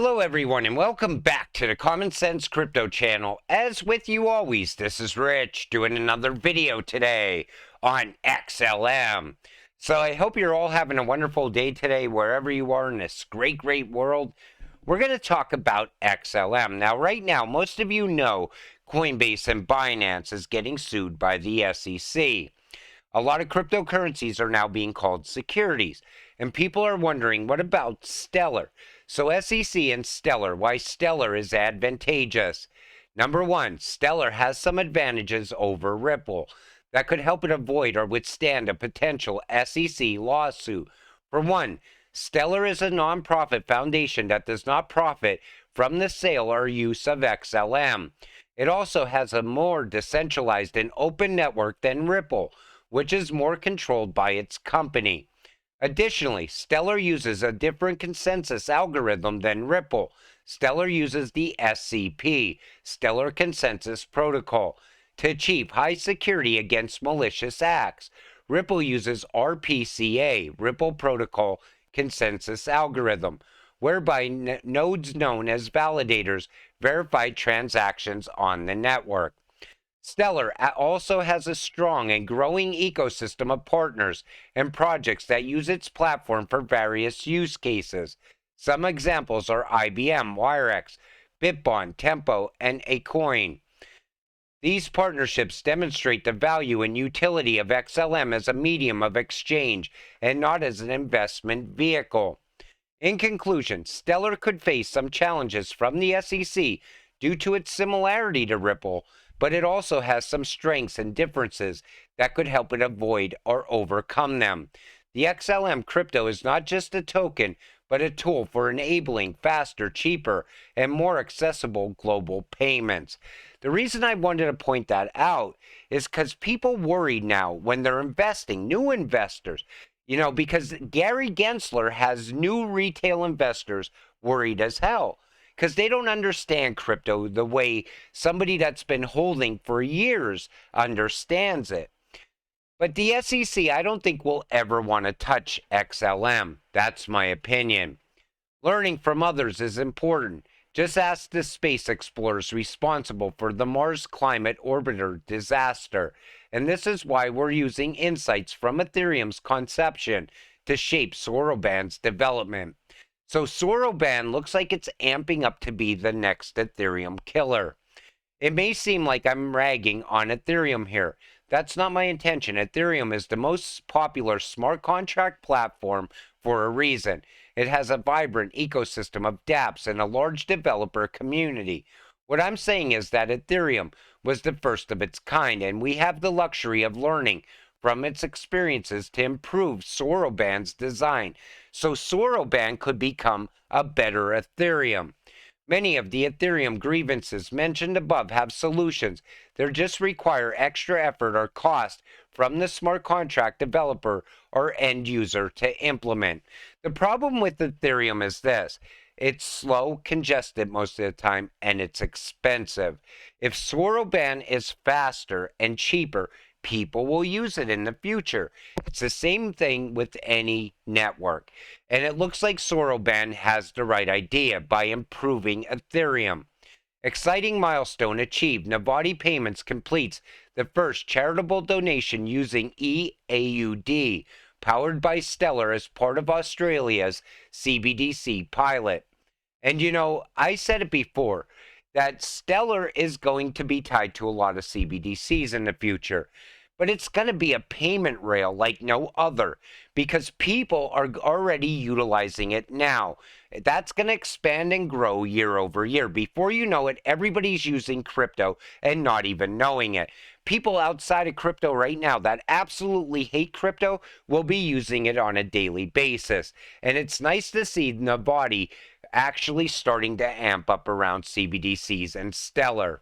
Hello everyone and welcome back to the Common Sense Crypto channel. As with you always, this is Rich doing another video today on XLM. So I hope you're all having a wonderful day today wherever you are in this great world. We're going to talk about XLM. Now right now, most of you know Coinbase and Binance is getting sued by the SEC. A lot of cryptocurrencies are now being called securities, and people are wondering, what about Stellar? So SEC and Stellar, why Stellar is advantageous. Number one, Stellar has some advantages over Ripple that could help it avoid or withstand a potential SEC lawsuit. For one, Stellar is a nonprofit foundation that does not profit from the sale or use of XLM. It also has a more decentralized and open network than Ripple, which is more controlled by its company. Additionally, Stellar uses a different consensus algorithm than Ripple. Stellar uses the SCP, Stellar Consensus Protocol, to achieve high security against malicious acts. Ripple uses RPCA, Ripple Protocol Consensus Algorithm, whereby nodes known as validators verify transactions on the network. Stellar also has a strong and growing ecosystem of partners and projects that use its platform for various use cases. Some examples are IBM, Wirex, Bitbon, Tempo, and Acoin. These partnerships demonstrate the value and utility of XLM as a medium of exchange and not as an investment vehicle. In conclusion, Stellar could face some challenges from the SEC due to its similarity to Ripple, but it also has some strengths and differences that could help it avoid or overcome them. The XLM crypto is not just a token, but a tool for enabling faster, cheaper, and more accessible global payments. The reason I wanted to point that out is because people worry now when they're investing, new investors, because Gary Gensler has new retail investors worried as hell, because they don't understand crypto the way somebody that's been holding for years understands it. But the SEC, I don't think will ever want to touch XLM. That's my opinion. Learning from others is important. Just ask the space explorers responsible for the Mars Climate Orbiter disaster. And this is why we're using insights from Ethereum's conception to shape Soroband's development. So Soroband looks like it's amping up to be the next Ethereum killer. It may seem like I'm ragging on Ethereum here. That's not my intention. Ethereum is the most popular smart contract platform for a reason. It has a vibrant ecosystem of dApps and a large developer community. What I'm saying is that Ethereum was the first of its kind, and we have the luxury of learning from its experiences to improve Soroband's design, so Soroband could become a better Ethereum. Many of the Ethereum grievances mentioned above have solutions. They just require extra effort or cost from the smart contract developer or end user to implement. The problem with Ethereum is this: it's slow, congested most of the time, and it's expensive. If Soroband is faster and cheaper, people will use it in the future. It's the same thing with any network. And it looks like Soroband has the right idea by improving Ethereum. Exciting milestone achieved. Novati Payments completes the first charitable donation using EAUD, powered by Stellar as part of Australia's CBDC pilot. And I said it before, that Stellar is going to be tied to a lot of CBDCs in the future. But it's going to be a payment rail like no other, because people are already utilizing it now. That's going to expand and grow year over year. Before you know it, everybody's using crypto and not even knowing it. People outside of crypto right now that absolutely hate crypto will be using it on a daily basis. And it's nice to see Novati actually starting to amp up around CBDCs and Stellar.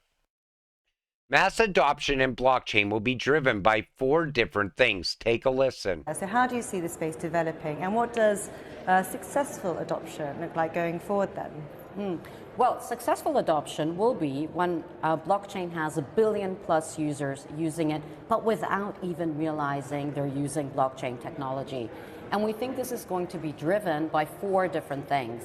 Mass adoption in blockchain will be driven by 4 different things. Take a listen. So how do you see the space developing, and what does successful adoption look like going forward then? Well, successful adoption will be when a blockchain has 1 billion plus users using it, but without even realizing they're using blockchain technology. And we think this is going to be driven by 4 different things.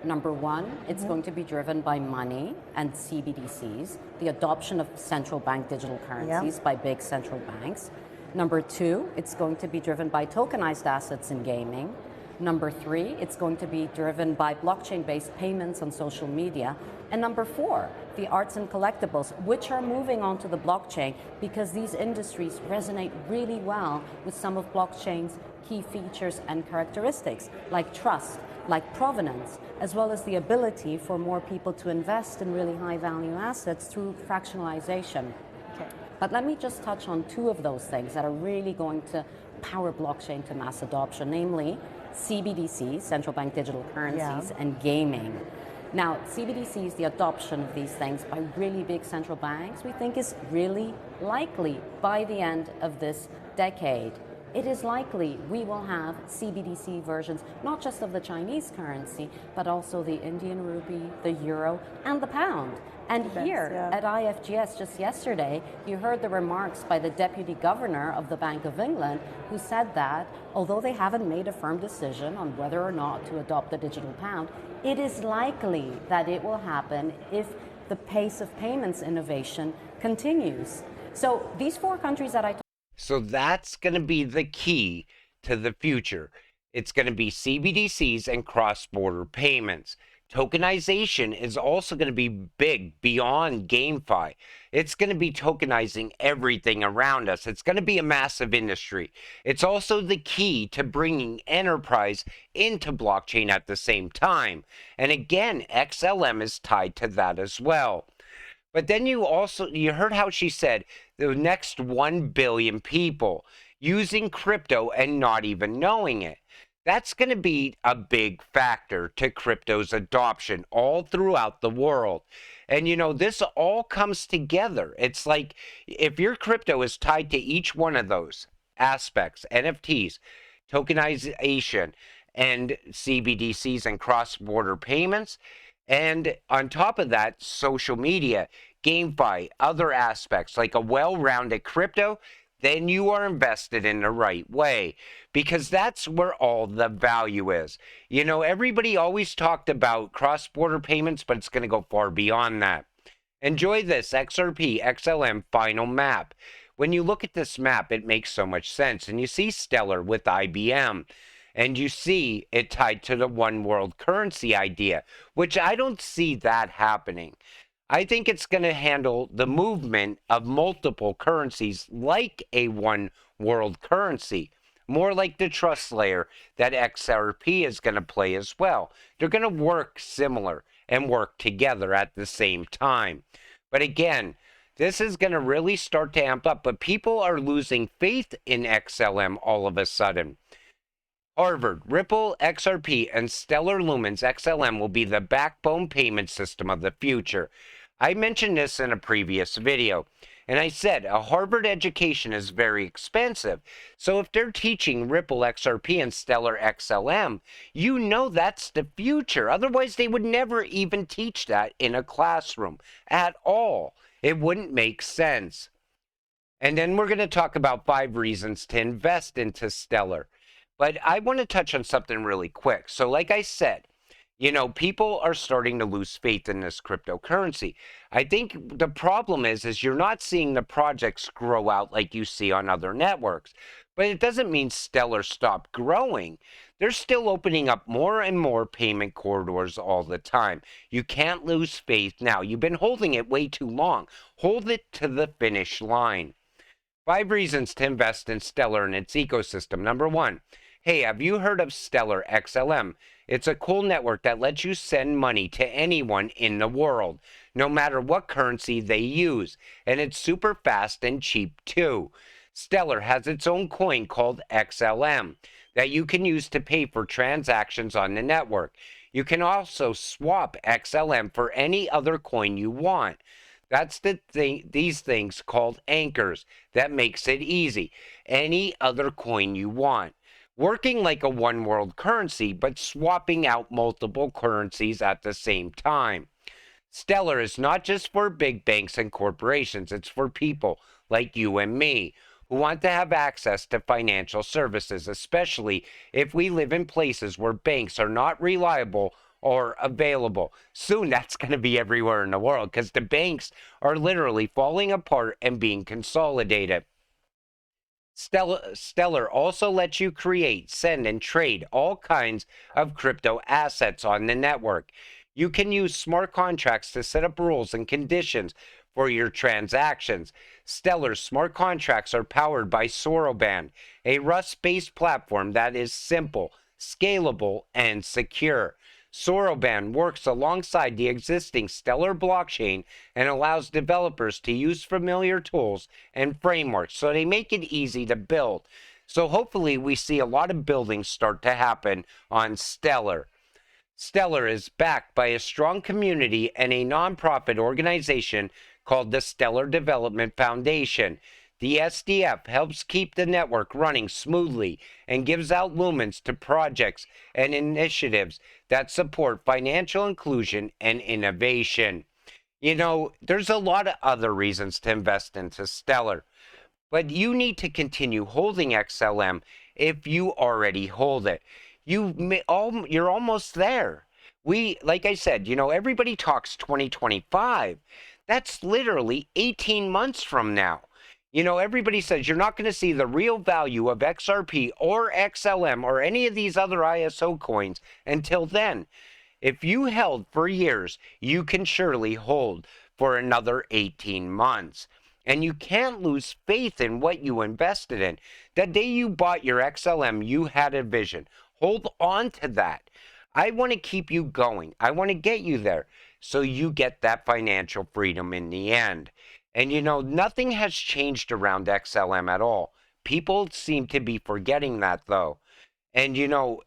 Number one, it's going to be driven by money and CBDCs, the adoption of central bank digital currencies by big central banks. Number two, it's going to be driven by tokenized assets in gaming. Number three, it's going to be driven by blockchain-based payments on social media. And number four, the arts and collectibles, which are moving onto the blockchain because these industries resonate really well with some of blockchain's key features and characteristics, like trust, like provenance, as well as the ability for more people to invest in really high-value assets through fractionalization. Okay. But let me just touch on two of those things that are really going to power blockchain to mass adoption, namely CBDCs, central bank digital currencies, and gaming. Now, CBDCs, the adoption of these things by really big central banks, we think is really likely by the end of this decade. It is likely we will have CBDC versions, not just of the Chinese currency, but also the Indian rupee, the euro, and the pound. And here at IFGS just yesterday, you heard the remarks by the Deputy Governor of the Bank of England, who said that although they haven't made a firm decision on whether or not to adopt the digital pound, it is likely that it will happen if the pace of payments innovation continues. So these four countries that I So that's going to be the key to the future. It's going to be CBDCs and cross-border payments. Tokenization is also going to be big beyond GameFi. It's going to be tokenizing everything around us. It's going to be a massive industry. It's also the key to bringing enterprise into blockchain at the same time. And again, XLM is tied to that as well. But then you heard how she said the next 1 billion people using crypto and not even knowing it. That's going to be a big factor to crypto's adoption all throughout the world. And this all comes together. It's like if your crypto is tied to each one of those aspects, NFTs, tokenization, and CBDCs and cross-border payments, and on top of that, social media, GameFi, other aspects like a well-rounded crypto, then you are invested in the right way, because that's where all the value is. Everybody always talked about cross-border payments, but it's going to go far beyond that. Enjoy this XRP XLM final map. When you look at this map, it makes so much sense. And you see Stellar with IBM. And you see it tied to the one world currency idea, which I don't see that happening. I think it's going to handle the movement of multiple currencies like a one world currency, more like the trust layer that XRP is going to play as well. They're going to work similar and work together at the same time. But again, this is going to really start to amp up, but people are losing faith in XLM all of a sudden. Harvard, Ripple, XRP, and Stellar Lumens XLM will be the backbone payment system of the future. I mentioned this in a previous video, and I said a Harvard education is very expensive. So if they're teaching Ripple, XRP, and Stellar XLM, that's the future. Otherwise, they would never even teach that in a classroom at all. It wouldn't make sense. And then we're going to talk about 5 reasons to invest into Stellar. But I want to touch on something really quick. So like I said, people are starting to lose faith in this cryptocurrency. I think the problem is you're not seeing the projects grow out like you see on other networks. But it doesn't mean Stellar stopped growing. They're still opening up more and more payment corridors all the time. You can't lose faith now. You've been holding it way too long. Hold it to the finish line. 5 reasons to invest in Stellar and its ecosystem. Number 1. Hey, have you heard of Stellar XLM? It's a cool network that lets you send money to anyone in the world, no matter what currency they use. And it's super fast and cheap too. Stellar has its own coin called XLM that you can use to pay for transactions on the network. You can also swap XLM for any other coin you want. That's these things called anchors. That makes it easy. Any other coin you want. Working like a one world currency, but swapping out multiple currencies at the same time. Stellar is not just for big banks and corporations. It's for people like you and me who want to have access to financial services, especially if we live in places where banks are not reliable are available. Soon that's going to be everywhere in the world because the banks are literally falling apart and being consolidated. Stellar also lets you create, send, and trade all kinds of crypto assets on the network. You can use smart contracts to set up rules and conditions for your transactions. Stellar's smart contracts are powered by Soroband, a Rust-based platform that is simple, scalable, and secure. Soroband works alongside the existing Stellar blockchain and allows developers to use familiar tools and frameworks, so they make it easy to build. So hopefully we see a lot of building start to happen on Stellar. Stellar is backed by a strong community and a nonprofit organization called the Stellar Development Foundation. The SDF helps keep the network running smoothly and gives out lumens to projects and initiatives that support financial inclusion and innovation. You know, there's a lot of other reasons to invest into Stellar, but you need to continue holding XLM if you already hold it. You're almost there. Like I said, you know, everybody talks 2025. That's literally 18 months from now. You know, everybody says you're not going to see the real value of XRP or XLM or any of these other ISO coins until then. If you held for years, you can surely hold for another 18 months. And you can't lose faith in what you invested in. The day you bought your XLM, you had a vision. Hold on to that. I want to keep you going. I want to get you there so you get that financial freedom in the end. And you know, nothing has changed around XLM at all. People seem to be forgetting that though. And you know,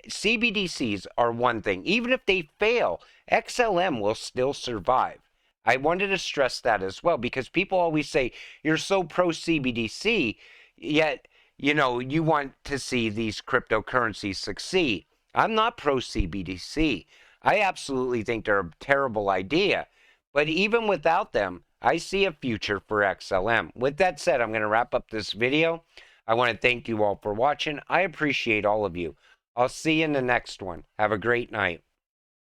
CBDCs are one thing. Even if they fail, XLM will still survive. I wanted to stress that as well because people always say, you're so pro CBDC, yet, you know, you want to see these cryptocurrencies succeed. I'm not pro CBDC. I absolutely think they're a terrible idea. But even without them, I see a future for XLM. With that said, I'm going to wrap up this video. I want to thank you all for watching. I appreciate all of you. I'll see you in the next one. Have a great night.